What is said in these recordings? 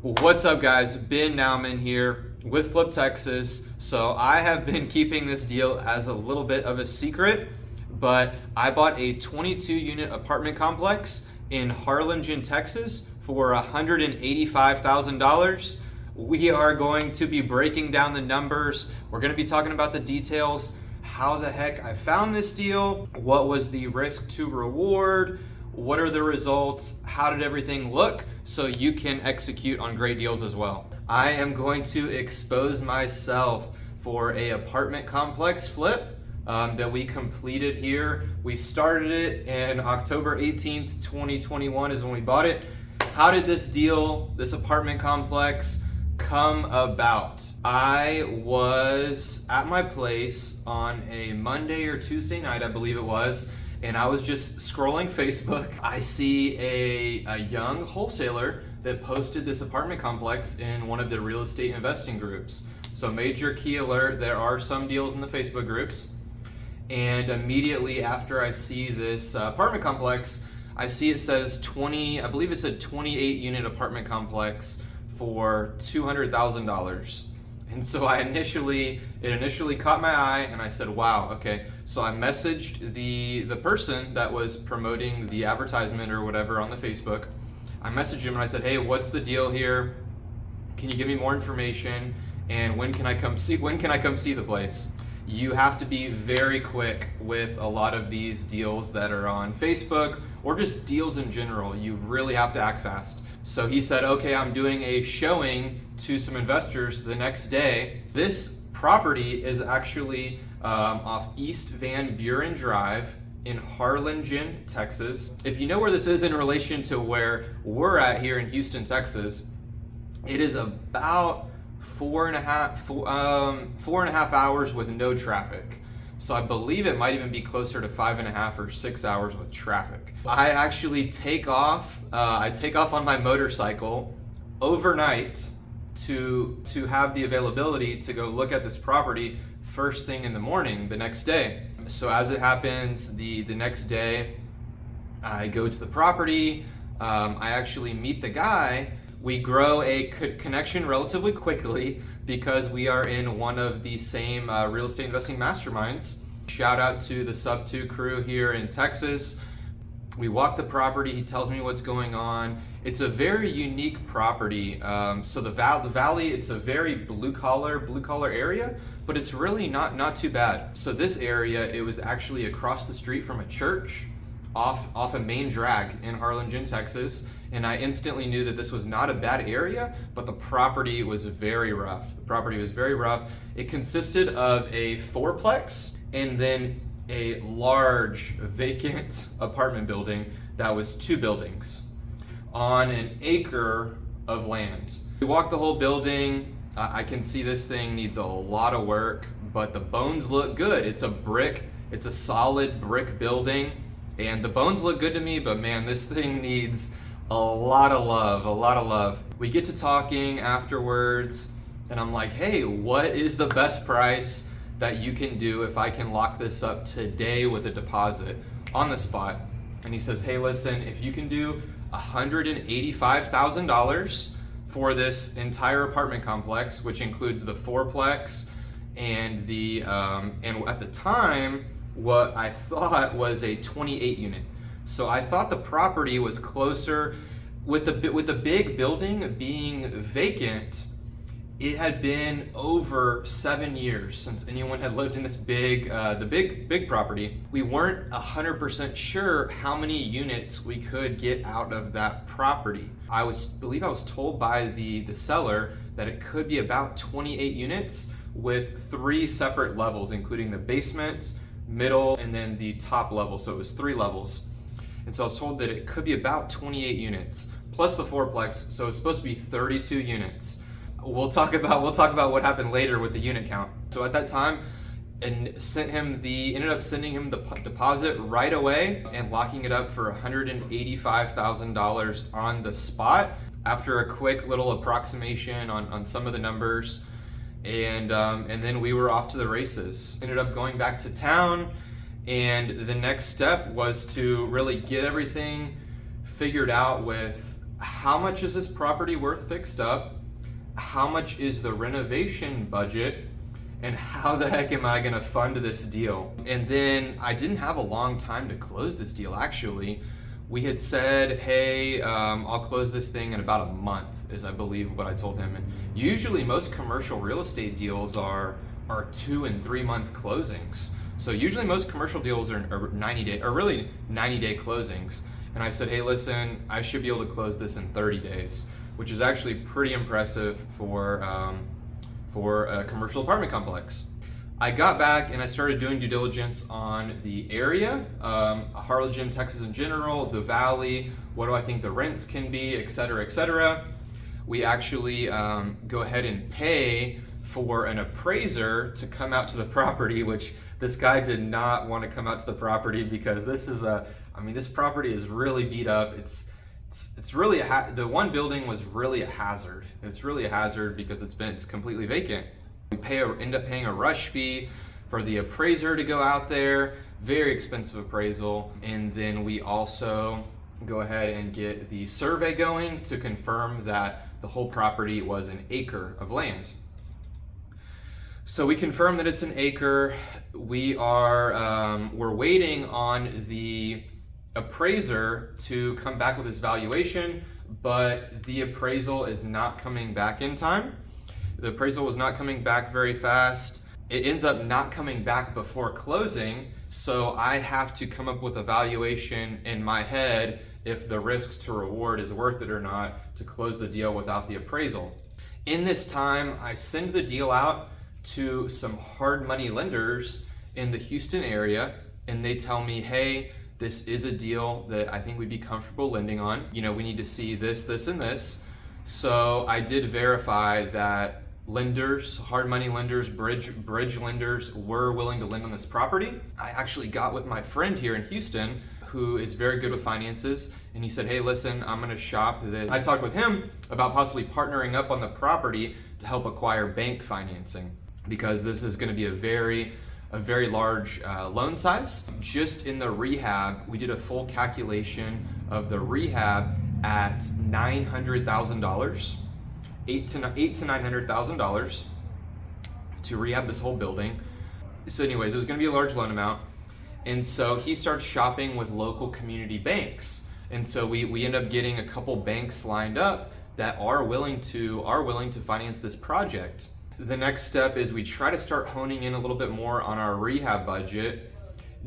What's up, guys? Ben Naumann here with Flip Texas. So I have been keeping this deal as a little bit of a secret, but I bought a 22 unit apartment complex in Harlingen, Texas for $185,000. We are going to be breaking down the numbers. We're going to be talking about the details, how the heck I found this deal, what was the risk to reward, what are the results, how did everything look, so you can execute on great deals as well. I am going to expose myself for a apartment complex flip that we completed here. We started it in October 18th, 2021 is when we bought it. How did this apartment complex come about? I was at my place on a Monday or Tuesday night, I believe it was, and I was just scrolling Facebook. I see a young wholesaler that posted this apartment complex in one of the real estate investing groups. So major key alert, there are some deals in the Facebook groups. And immediately after I see this apartment complex, I see it says 20, I believe it said 28 unit apartment complex for $200,000. And so it initially caught my eye and I said, wow, okay. So I messaged the person that was promoting the advertisement or whatever on the Facebook. I messaged him and I said, hey, what's the deal here? Can you give me more information? And when can I come see the place? You have to be very quick with a lot of these deals that are on Facebook or just deals in general. You really have to act fast. So he said, okay, I'm doing a showing to some investors the next day. This property is actually off East Van Buren Drive in Harlingen, Texas. If you know where this is in relation to where we're at here in Houston, Texas, it is about four and a half hours with no traffic. So I believe it might even be closer to 5.5 or 6 hours with traffic. I actually take off on my motorcycle overnight to have the availability to go look at this property first thing in the morning the next day. So as it happens, the next day I go to the property, I actually meet the guy. We grow a connection relatively quickly because we are in one of the same real estate investing masterminds. Shout out to the Sub 2 crew here in Texas. We walk the property, he tells me what's going on. It's a very unique property. So the valley, it's a very blue collar area, but it's really not too bad. So this area, it was actually across the street from a church off a main drag in Harlingen, Texas. And I instantly knew that this was not a bad area, but the property was very rough. It consisted of a fourplex and then a large vacant apartment building that was 2 buildings on an acre of land. We walked the whole building. I can see this thing needs a lot of work, but the bones look good. It's a solid brick building, and the bones look good to me, but man, this thing needs a lot of love. We get to talking afterwards, and I'm like, hey, what is the best price that you can do if I can lock this up today with a deposit on the spot? And he says, hey, listen, if you can do $185,000 for this entire apartment complex, which includes the fourplex and and at the time, what I thought was a 28 unit. So I thought the property was closer with the big building being vacant. It had been over 7 years since anyone had lived in this big property. We weren't 100% sure how many units we could get out of that property. I believe I was told by the seller that it could be about 28 units with 3 separate levels, including the basement, middle, and then the top level. So it was 3 levels. And so I was told that it could be about 28 units plus the fourplex. So it's supposed to be 32 units. We'll talk about what happened later with the unit count. So at that time, and ended up sending him the deposit right away and locking it up for $185,000 on the spot after a quick little approximation on some of the numbers. And then we were off to the races. Ended up going back to town, and the next step was to really get everything figured out with how much is this property worth fixed up? How much is the renovation budget? And how the heck am I gonna fund this deal? And then I didn't have a long time to close this deal, actually. We had said, hey, I'll close this thing in about a month, is I believe what I told him. And usually most commercial real estate deals are 2 and 3 month closings. So usually most commercial deals are 90-day, or really 90-day closings. And I said, hey, listen, I should be able to close this in 30 days, which is actually pretty impressive for a commercial apartment complex. I got back and I started doing due diligence on the area, Harlingen, Texas in general, the valley, what do I think the rents can be, et cetera, et cetera. We actually go ahead and pay for an appraiser to come out to the property, which this guy did not want to come out to the property because this property is really beat up. It's really the one building was really a hazard. It's really a hazard because it's completely vacant. We end up paying a rush fee for the appraiser to go out there, very expensive appraisal, and then we also go ahead and get the survey going to confirm that the whole property was an acre of land. So we confirm that it's an acre. We're waiting on the appraiser to come back with his valuation, but the appraisal is not coming back in time. The appraisal was not coming back very fast. It ends up not coming back before closing, so I have to come up with a valuation in my head if the risk to reward is worth it or not to close the deal without the appraisal. In this time, I send the deal out to some hard money lenders in the Houston area, and they tell me, hey, this is a deal that I think we'd be comfortable lending on. We need to see this, this, and this. So I did verify that lenders, hard money lenders, bridge lenders were willing to lend on this property. I actually got with my friend here in Houston who is very good with finances, and he said, hey, listen, I'm gonna shop this. I talked with him about possibly partnering up on the property to help acquire bank financing because this is gonna be a very large loan size. Just in the rehab, we did a full calculation of the rehab at $900,000, $800,000 to $900,000 to rehab this whole building. So anyways, it was gonna be a large loan amount. And so he starts shopping with local community banks. And so we end up getting a couple banks lined up that are willing to finance this project. The next step is we try to start honing in a little bit more on our rehab budget.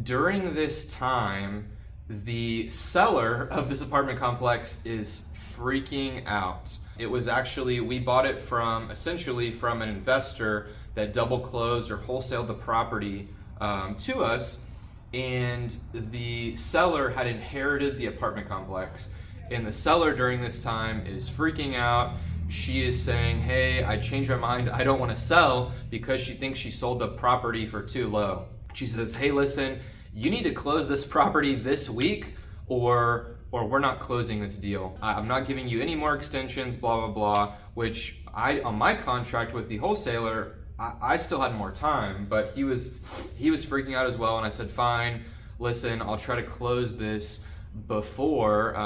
During this time, the seller of this apartment complex is freaking out. It was actually, we bought it essentially from an investor that double closed or wholesaled the property to us, and the seller had inherited the apartment complex. And the seller during this time is freaking out. She is saying, hey, I changed my mind. I don't want to sell because she thinks she sold the property for too low. She says, hey, listen, you need to close this property this week or we're not closing this deal. I'm not giving you any more extensions, blah, blah, blah, which on my contract with the wholesaler, I still had more time, but he was freaking out as well. And I said, fine, listen, I'll try to close this before the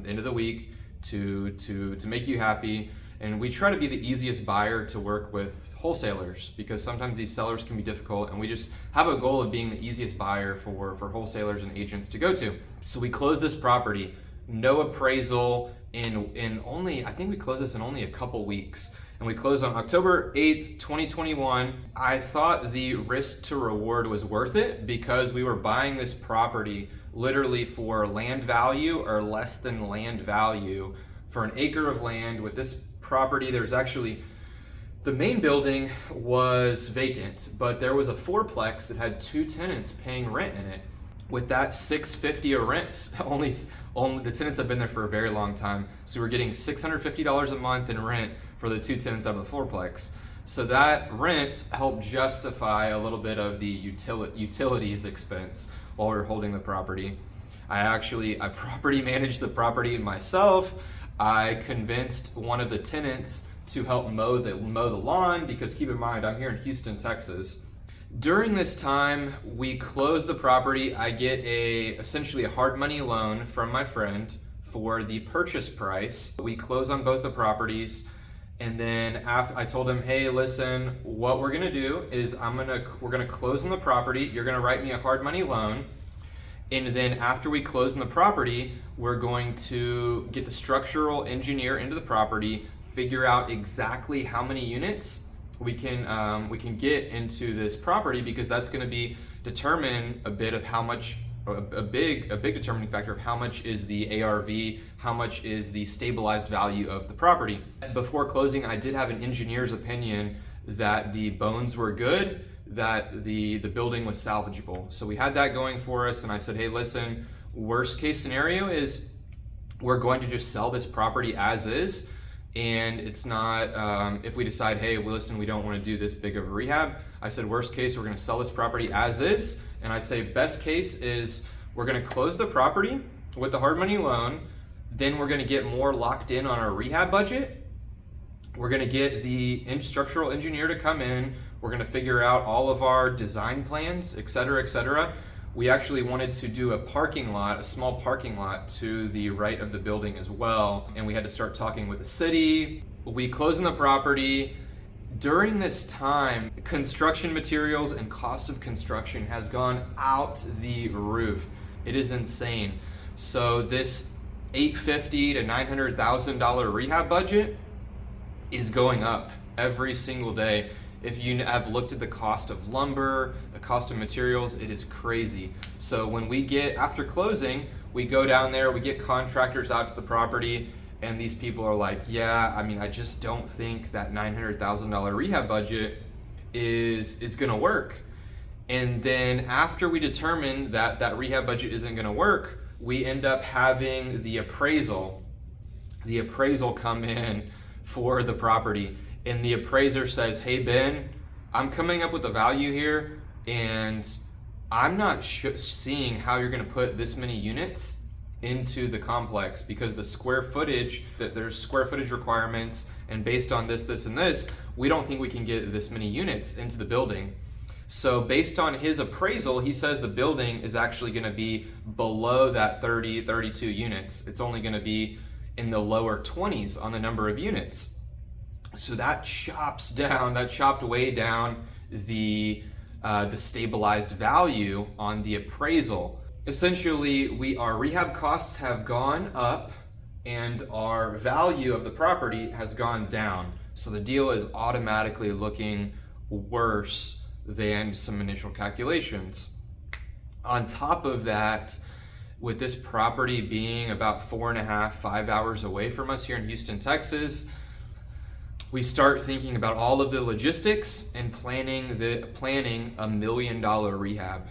end of the week to make you happy. And we try to be the easiest buyer to work with wholesalers because sometimes these sellers can be difficult, and we just have a goal of being the easiest buyer for wholesalers and agents to go to. So we closed this property, no appraisal in only, I think we closed this in only a couple weeks. And we closed on October 8th, 2021. I thought the risk to reward was worth it because we were buying this property literally for land value or less than land value for an acre of land. With this property, there's actually, the main building was vacant, but there was a fourplex that had 2 tenants paying rent in it. With that $650 a rent, only the tenants have been there for a very long time. So we're getting $650 a month in rent for the 2 tenants out of the fourplex. So that rent helped justify a little bit of the utilities expense while we were holding the property. I property managed the property myself. I convinced one of the tenants to help mow the lawn because keep in mind, I'm here in Houston, Texas. During this time, we close the property. I get essentially a hard money loan from my friend for the purchase price. We close on both the properties. And then after I told him, hey, listen, what we're gonna do is we're gonna close on the property. You're gonna write me a hard money loan. And then after we close on the property, we're going to get the structural engineer into the property, figure out exactly how many units we can get into this property, because that's going to be determine a bit of how much, a big determining factor of how much is the ARV, how much is the stabilized value of the property. Before closing, I did have an engineer's opinion that the bones were good, that the building was salvageable. So we had that going for us, and I said, hey, listen, worst case scenario is we're going to just sell this property as is, and it's not, if we decide, hey, well, listen, we don't want to do this big of a rehab, I said, worst case, we're going to sell this property as is, and I say best case is we're going to close the property with the hard money loan, then we're going to get more locked in on our rehab budget. We're going to get the structural engineer to come in. We're going to figure out all of our design plans, et cetera, et cetera. We actually wanted to do a parking lot, a small parking lot to the right of the building as well. And we had to start talking with the city. We closed on the property. During this time, construction materials and cost of construction has gone out the roof. It is insane. So this $850,000 to $900,000 rehab budget is going up every single day. If you have looked at the cost of lumber, the cost of materials, it is crazy. So when we get, after closing, we go down there, we get contractors out to the property, and these people are like, yeah, I mean, I just don't think that $900,000 rehab budget is gonna work. And then after we determine that that rehab budget isn't gonna work, we end up having the appraisal come in for the property. And the appraiser says, hey, Ben, I'm coming up with a value here, and I'm not seeing how you're going to put this many units into the complex, because the square footage, there's square footage requirements, and based on this, this, and this, we don't think we can get this many units into the building. So based on his appraisal, he says the building is actually going to be below that 30, 32 units. It's only going to be in the lower 20s on the number of units. So that chopped way down the stabilized value on the appraisal. Essentially, our rehab costs have gone up and our value of the property has gone down. So the deal is automatically looking worse than some initial calculations. On top of that, with this property being about 4.5, 5 hours away from us here in Houston, Texas, we start thinking about all of the logistics and planning a $1 million rehab.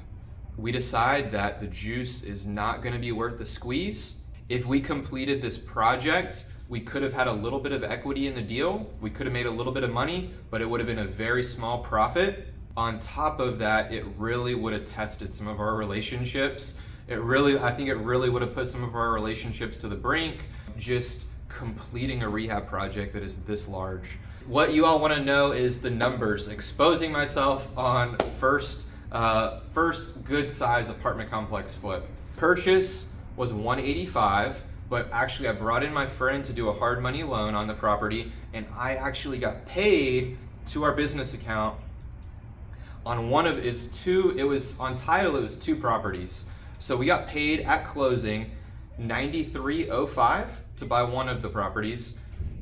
We decide that the juice is not going to be worth the squeeze. If we completed this project, we could have had a little bit of equity in the deal. We could have made a little bit of money, but it would have been a very small profit. On top of that, it really would have tested some of our relationships. I think it really would have put some of our relationships to the brink, just completing a rehab project that is this large. What you all want to know is the numbers. Exposing myself on first good size apartment complex flip. Purchase was $185, but actually I brought in my friend to do a hard money loan on the property, and I actually got paid to our business account on one of its two. It was on title, it was two properties. So we got paid at closing $93.05 to buy one of the properties,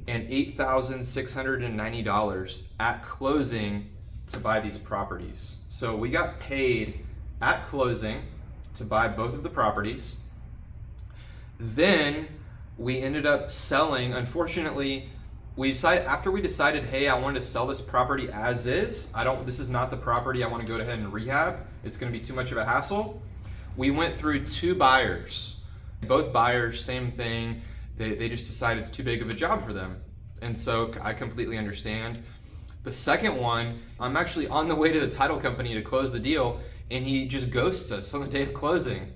and $8,690 at closing to buy these properties. So we got paid at closing to buy both of the properties. Then we ended up selling. Unfortunately, after we decided, hey, I wanted to sell this property as is. This is not the property I want to go ahead and rehab. It's going to be too much of a hassle. We went through two buyers. Both buyers, same thing. They just decided it's too big of a job for them. And so I completely understand. The second one, I'm actually on the way to the title company to close the deal, and he just ghosts us on the day of closing.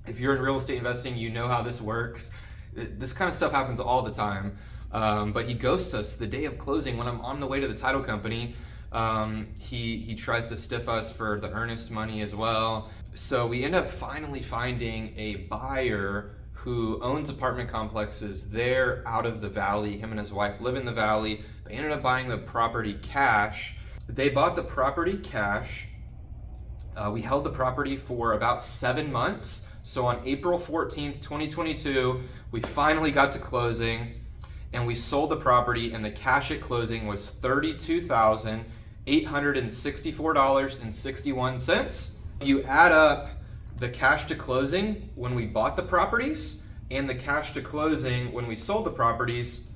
If you're in real estate investing, you know how this works. This kind of stuff happens all the time. But he ghosts us the day of closing when I'm on the way to the title company. He tries to stiff us for the earnest money as well. So we end up finally finding a buyer who owns apartment complexes there out of the valley. Him and his wife live in the valley. They ended up buying the property cash. They bought the property cash. We held the property for about 7 months. So on April 14th, 2022, we finally got to closing and we sold the property, and the cash at closing was $32,864.61. If you add up the cash to closing when we bought the properties and the cash to closing when we sold the properties,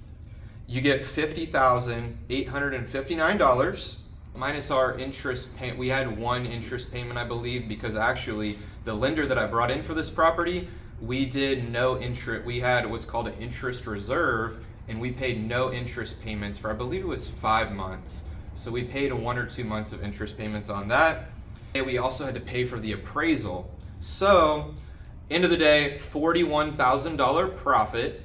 you get $50,859 minus our interest payment. We had one interest payment, I believe, because actually the lender that I brought in for this property, we did no interest. We had what's called an interest reserve, and we paid no interest payments for, I believe it was 5 months. So we paid 1 or 2 months of interest payments on that. And we also had to pay for the appraisal. So, end of the day, $41,000 profit.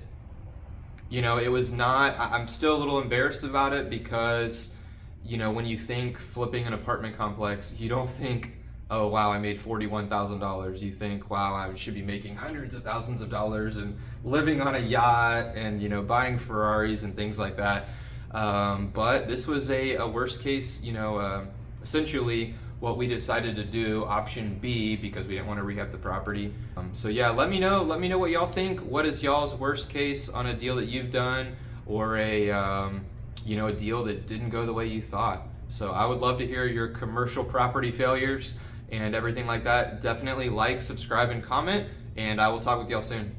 You know, it was not, I'm still a little embarrassed about it because, you know, when you think flipping an apartment complex, you don't think, oh wow, I made $41,000. You think, wow, I should be making hundreds of thousands of dollars and living on a yacht and, you know, buying Ferraris and things like that. But this was a worst case, you know, essentially what we decided to do, option B, because we didn't want to rehab the property. So yeah, let me know what y'all think. What is y'all's worst case on a deal that you've done, or a you know, a deal that didn't go the way you thought? So I would love to hear your commercial property failures and everything like that. Definitely like, subscribe, and comment, and I will talk with y'all soon.